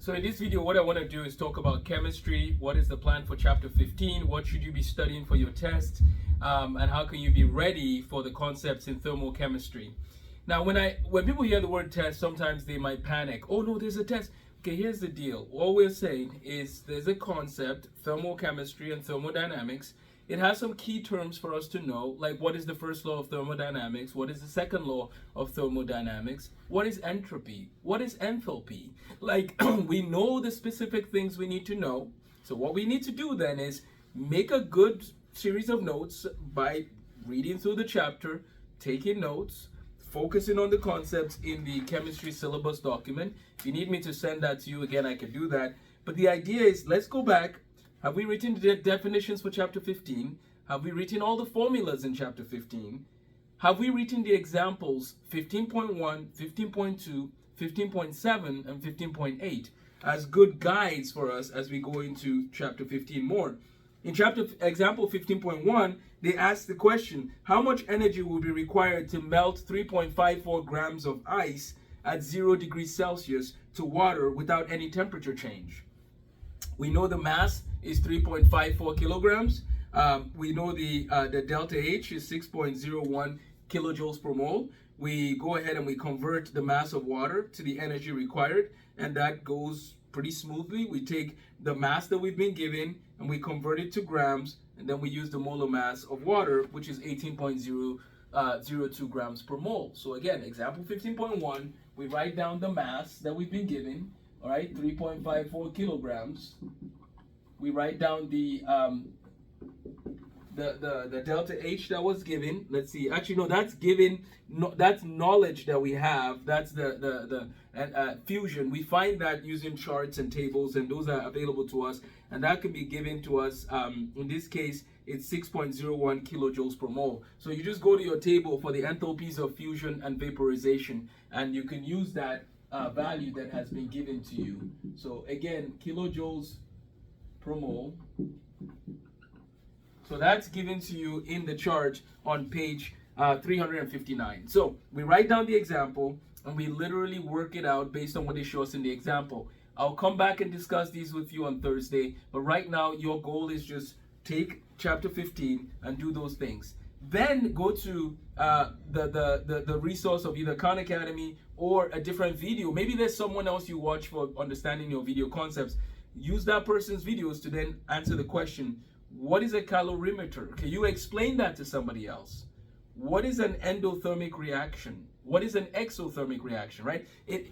So in this video, what I want to do is talk about chemistry. What is the plan for chapter 15? What should you be studying for your test? And how can you be ready for the concepts in thermochemistry? Now, when people hear the word test, sometimes they might panic. Oh no, there's a test. Okay, here's the deal. All we're saying is there's a concept, thermochemistry and thermodynamics. It has some key terms for us to know, like what is the first law of thermodynamics, what is the second law of thermodynamics, what is entropy, what is enthalpy. Like, we know the specific things we need to know. So what we need to do then is make a good series of notes by reading through the chapter, taking notes, focusing on the concepts in the chemistry syllabus document. If you need me to send that to you, again, I can do that. But the idea is, let's go back. Have we written the definitions for chapter 15? Have we written all the formulas in chapter 15? Have we written the examples 15.1, 15.2, 15.7, and 15.8 as good guides for us as we go into chapter 15 more? In example 15.1, they ask the question, how much energy will be required to melt 3.54 grams of ice at 0 degrees Celsius to water without any temperature change? We know the mass is 3.54 kilograms. We know the delta H is 6.01 kilojoules per mole. We go ahead and we convert the mass of water to the energy required, and that goes pretty smoothly. We take the mass that we've been given and we convert it to grams, and then we use the molar mass of water, which is 18.002 grams per mole. So again, example 15.1, we write down the mass that we've been given, all right, 3.54 kilograms. We write down the delta H that was given. Let's see. Actually, no, that's given. No, that's knowledge that we have. That's the fusion. We find that using charts and tables, and those are available to us. And that can be given to us. In this case, it's 6.01 kilojoules per mole. So you just go to your table for the enthalpies of fusion and vaporization, and you can use that value that has been given to you. So again, kilojoules per mole. So that's given to you in the chart on page 359. So we write down the example and we literally work it out based on what they show us in the example. I'll come back and discuss these with you on Thursday, but right now your goal is just take chapter 15 and do those things. Then go to the resource of either Khan Academy or a different video. Maybe there's someone else you watch for understanding your video concepts. Use that person's videos to then answer the question, what is a calorimeter? Can you explain that to somebody else? What is an endothermic reaction? What is an exothermic reaction, right?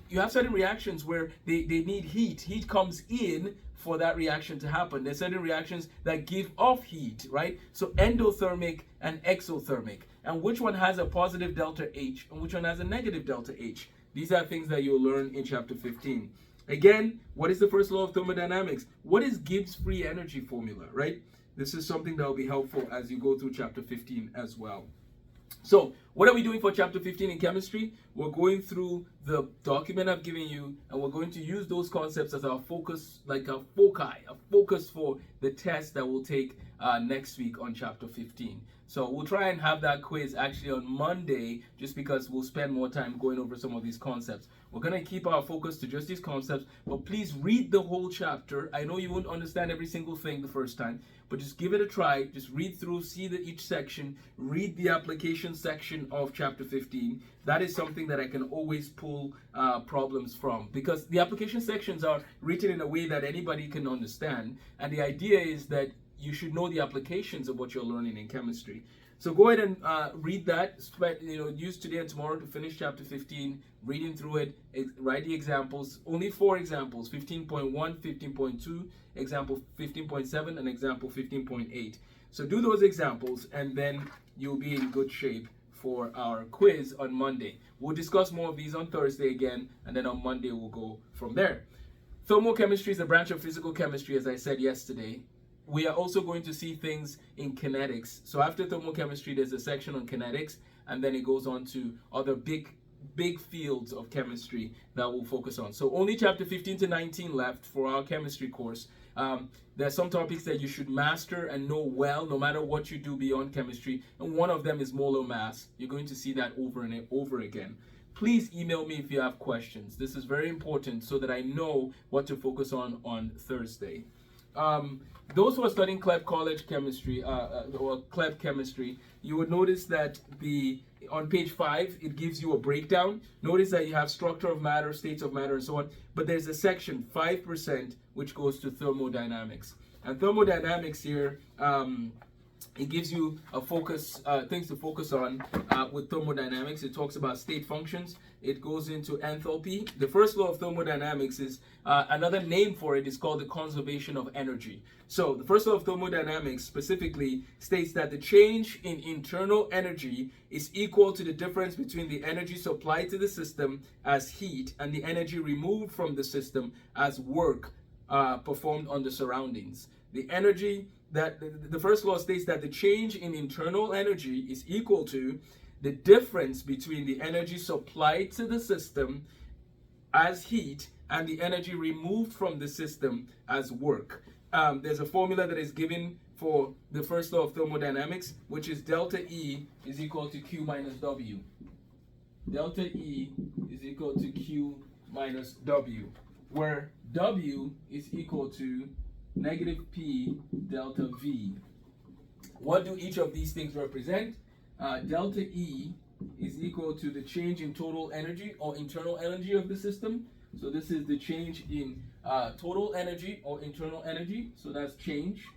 You have certain reactions where they need heat. Heat comes in for that reaction to happen. There's certain reactions that give off heat, right? So endothermic and exothermic. And which one has a positive delta H and which one has a negative delta H? These are things that you'll learn in chapter 15. Again, what is the first law of thermodynamics? What is Gibbs free energy formula, right? This is something that will be helpful as you go through chapter 15 as well. So what are we doing for chapter 15 in chemistry? We're going through the document I've given you, and we're going to use those concepts as our focus, like a focus for the test that we'll take next week on chapter 15. So we'll try and have that quiz actually on Monday, just because we'll spend more time going over some of these concepts. We're going to keep our focus to just these concepts, but please read the whole chapter. I know you won't understand every single thing the first time, but just give it a try. Just read through, see each section, read the application section of chapter 15. That is something that I can always pull problems from, because the application sections are written in a way that anybody can understand. And the idea is that you should know the applications of what you're learning in chemistry. So go ahead and read that. Use today and tomorrow to finish chapter 15, reading through it, write the examples. Only 4 examples, 15.1, 15.2, example 15.7, and example 15.8. So do those examples, and then you'll be in good shape for our quiz on Monday. We'll discuss more of these on Thursday again, and then on Monday we'll go from there. Thermochemistry is a branch of physical chemistry, as I said yesterday. We are also going to see things in kinetics. So after thermochemistry, there's a section on kinetics, and then it goes on to other big fields of chemistry that we'll focus on. So only chapter 15 to 19 left for our chemistry course. There are some topics that you should master and know well, no matter what you do beyond chemistry. And one of them is molar mass. You're going to see that over and over again. please email me if you have questions. This is very important so that I know what to focus on Thursday. Those who are studying CLEP College Chemistry or CLEP Chemistry, you would notice that on page 5 it gives you a breakdown. Notice that you have structure of matter, states of matter, and so on. But there's a section 5% which goes to thermodynamics. And thermodynamics here, it gives you a focus, things to focus on with thermodynamics. It talks about state functions. It goes into enthalpy. The first law of thermodynamics is, another name for it is called the conservation of energy. So the first law of thermodynamics specifically states that the change in internal energy is equal to the difference between the energy supplied to the system as heat and the energy removed from the system as work performed on the surroundings. The first law states that the change in internal energy is equal to the difference between the energy supplied to the system as heat and the energy removed from the system as work. There's a formula that is given for the first law of thermodynamics, which is delta E is equal to Q minus W. Delta E is equal to Q minus W, where W is equal to negative P delta V. What do each of these things represent? Delta E is equal to the change in total energy or internal energy of the system. So this is the change in total energy or internal energy. So that's change,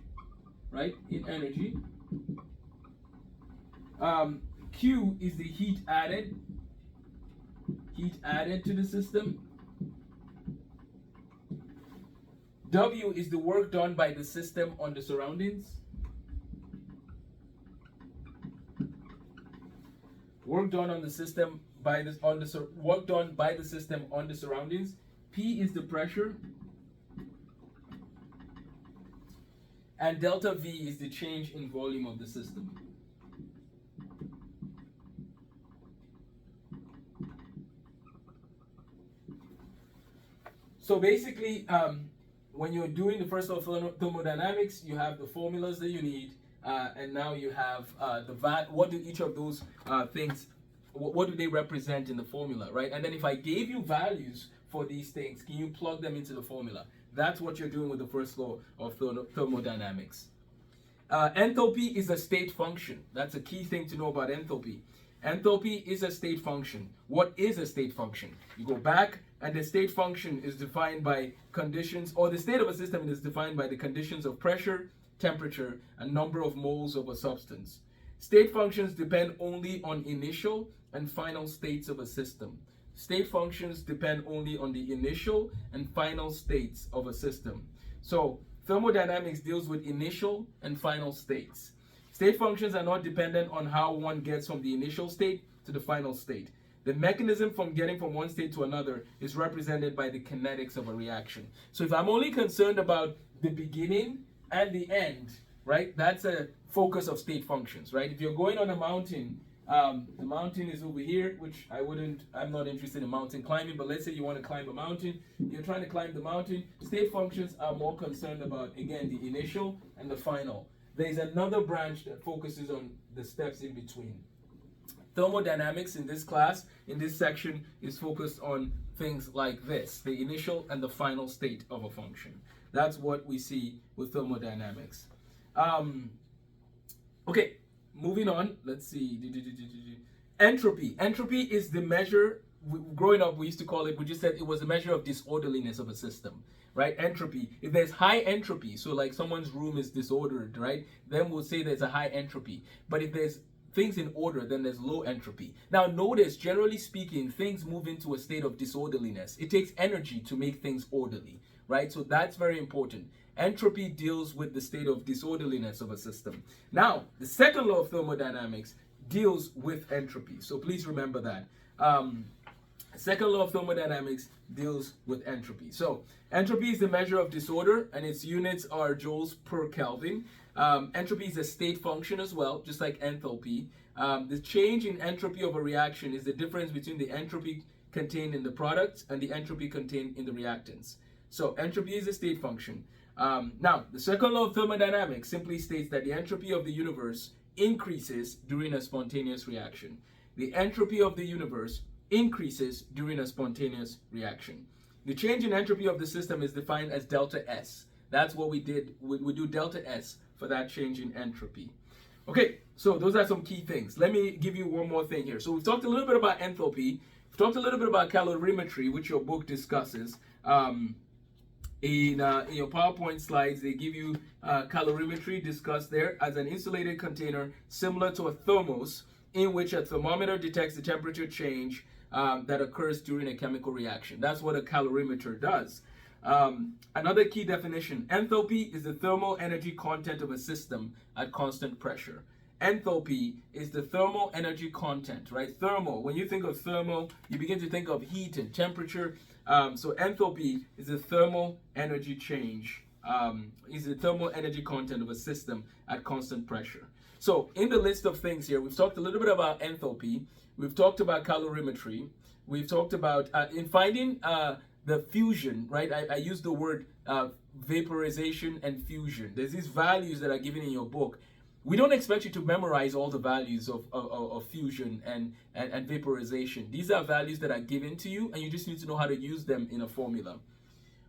right, in energy. Q is the heat added to the system. W is the work done by the system on the surroundings. Work done on the system work done by the system on the surroundings. P is the pressure. And delta V is the change in volume of the system. So basically, when you're doing the first law of thermodynamics, you have the formulas that you need, and now you have what do each of those things, what do they represent in the formula, right? And then if I gave you values for these things, can you plug them into the formula? That's what you're doing with the first law of thermodynamics. Enthalpy is a state function. That's a key thing to know about enthalpy. Enthalpy is a state function. What is a state function? You go back, and the state function is defined by conditions, or the state of a system is defined by the conditions of pressure, temperature, and number of moles of a substance. State functions depend only on initial and final states of a system. State functions depend only on the initial and final states of a system. So thermodynamics deals with initial and final states. State functions are not dependent on how one gets from the initial state to the final state. The mechanism from getting from one state to another is represented by the kinetics of a reaction. So if I'm only concerned about the beginning and the end, right, that's a focus of state functions, right? If you're going on a mountain, the mountain is over here, which I'm not interested in mountain climbing, but let's say you want to climb a mountain, you're trying to climb the mountain, state functions are more concerned about, again, the initial and the final. There's another branch that focuses on the steps in between. Thermodynamics in this class, in this section, is focused on things like this, the initial and the final state of a function. That's what we see with thermodynamics. Okay, moving on, let's see. Entropy. Entropy is the measure, growing up we used to call it, we just said it was a measure of disorderliness of a system, right? Entropy. If there's high entropy, so like someone's room is disordered, right? Then we'll say there's a high entropy. But if there's things in order, then there's low entropy. Now notice, generally speaking, things move into a state of disorderliness. It takes energy to make things orderly, right? So that's very important. Entropy deals with the state of disorderliness of a system. Now, the second law of thermodynamics deals with entropy. So please remember that. Second law of thermodynamics deals with entropy. So entropy is the measure of disorder, and its units are joules per Kelvin. Entropy is a state function as well, just like enthalpy. The change in entropy of a reaction is the difference between the entropy contained in the product and the entropy contained in the reactants. So entropy is a state function. Now, the second law of thermodynamics simply states that the entropy of the universe increases during a spontaneous reaction. The entropy of the universe increases during a spontaneous reaction. The change in entropy of the system is defined as delta S. That's what we did. We do delta S for that change in entropy. Okay, so those are some key things. Let me give you one more thing here. So we've talked a little bit about enthalpy. We've talked a little bit about calorimetry, which your book discusses. In your PowerPoint slides, they give you calorimetry discussed there as an insulated container similar to a thermos, in which a thermometer detects the temperature change that occurs during a chemical reaction. That's what a calorimeter does. Another key definition: enthalpy is the thermal energy content of a system at constant pressure. Enthalpy is the thermal energy content, right? Thermal, when you think of thermal, you begin to think of heat and temperature. So enthalpy is the thermal energy change, is the thermal energy content of a system at constant pressure. So in the list of things here, we've talked a little bit about enthalpy. We've talked about calorimetry. We've talked about, in finding the fusion, right? I use the word vaporization and fusion. There's these values that are given in your book. We don't expect you to memorize all the values of fusion and vaporization. These are values that are given to you, and you just need to know how to use them in a formula.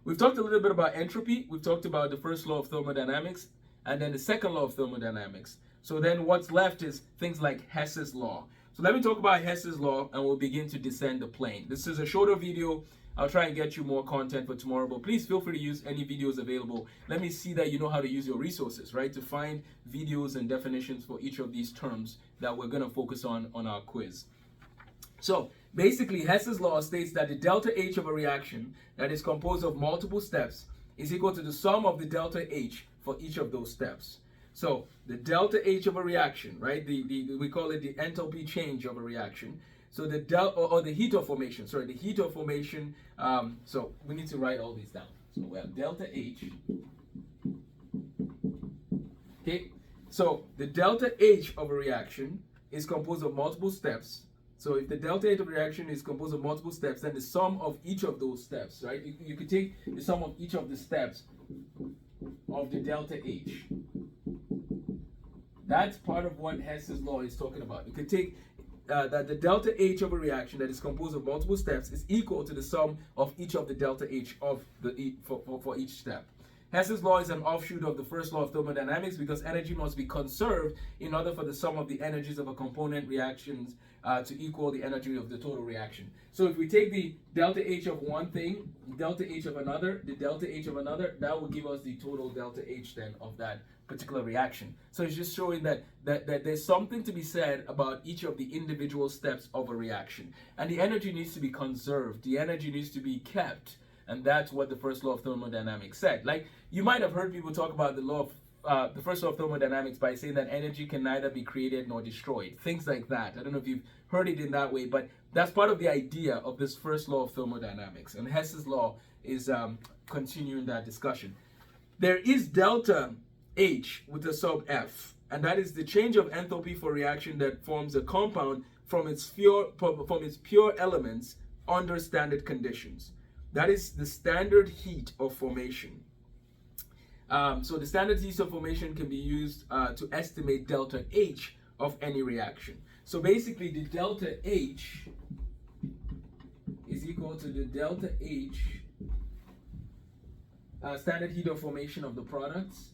We've talked a little bit about entropy. We've talked about the first law of thermodynamics, and then the second law of thermodynamics. So then what's left is things like Hess's law. So let me talk about Hess's law, and we'll begin to descend the plane. This is a shorter video. I'll try and get you more content for tomorrow, but please feel free to use any videos available. Let me see that you know how to use your resources, right, to find videos and definitions for each of these terms that we're going to focus on our quiz. So basically, Hess's law states that the delta H of a reaction that is composed of multiple steps is equal to the sum of the delta H for each of those steps. So the delta H of a reaction, right, we call it the enthalpy change of a reaction. So the the heat of formation, the heat of formation, so we need to write all these down. So we have delta H. Okay, so the delta H of a reaction is composed of multiple steps. So if the delta H of a reaction is composed of multiple steps, then the sum of each of those steps, right? You could take the sum of each of the steps of the delta H. That's part of what Hess's law is talking about. You could take that the delta H of a reaction that is composed of multiple steps is equal to the sum of each of the delta H of for each step. Hess's law is an offshoot of the first law of thermodynamics because energy must be conserved in order for the sum of the energies of a component reactions to equal the energy of the total reaction. So if we take the delta H of one thing, delta H of another, the delta H of another, that will give us the total delta H then of that particular reaction. So it's just showing that there's something to be said about each of the individual steps of a reaction. And the energy needs to be conserved. The energy needs to be kept. And that's what the first law of thermodynamics said. Like, you might have heard people talk about the first law of thermodynamics by saying that energy can neither be created nor destroyed. Things like that. I don't know if you've heard it in that way, but that's part of the idea of this first law of thermodynamics. And Hess's law is continuing that discussion. There is delta H with a sub F, and that is the change of enthalpy for reaction that forms a compound from its pure elements under standard conditions. That is the standard heat of formation. So the standard heat of formation can be used to estimate delta H of any reaction. So basically, the delta H is equal to the delta H standard heat of formation of the products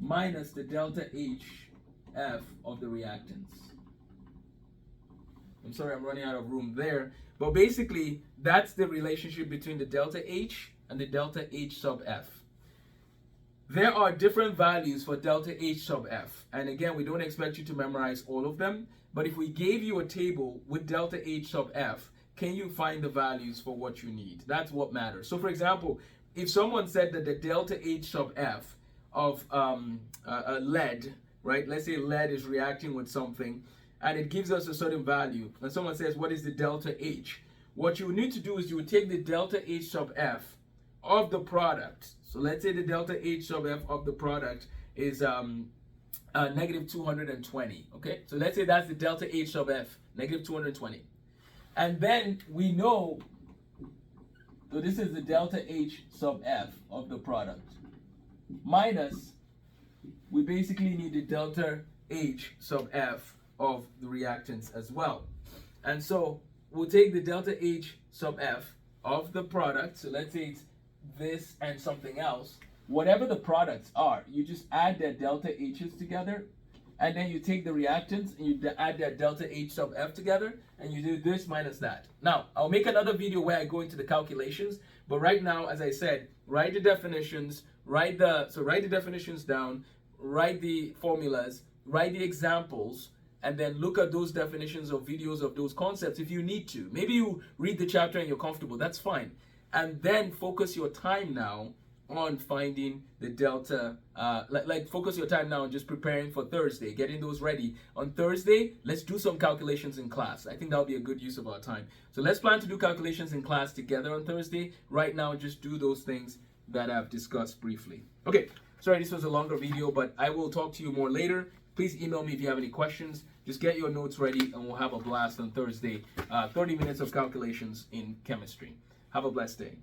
minus the delta HF of the reactants. I'm sorry, I'm running out of room there. But basically, that's the relationship between the delta H and the delta H sub F. There are different values for delta H sub F. And again, we don't expect you to memorize all of them. But if we gave you a table with delta H sub F, can you find the values for what you need? That's what matters. So for example, if someone said that the delta H sub F of lead, right? Let's say lead is reacting with something, and it gives us a certain value. And someone says, what is the delta H? What you would need to do is you would take the delta H sub F of the product. So let's say the delta H sub F of the product is negative 220. Okay, so let's say that's the delta H sub F, negative 220. And then we know, so this is the delta H sub F of the product. Minus, we basically need the delta H sub F of the reactants as well. And so we'll take the delta H sub F of the product. So let's say it's this and something else. Whatever the products are, you just add their delta H's together, and then you take the reactants and you add their delta H sub F together, and you do this minus that. Now, I'll make another video where I go into the calculations, but right now, as I said, write the definitions, write the definitions down, write the formulas, write the examples, and then look at those definitions or videos of those concepts if you need to. Maybe you read the chapter and you're comfortable, that's fine. And then focus your time now on finding the delta, focus your time now on just preparing for Thursday, getting those ready. On Thursday, let's do some calculations in class. I think that'll be a good use of our time. So let's plan to do calculations in class together on Thursday. Right now, just do those things that I've discussed briefly. Okay, sorry this was a longer video, but I will talk to you more later. Please email me if you have any questions. Just get your notes ready and we'll have a blast on Thursday. 30 minutes of calculations in chemistry. Have a blessed day.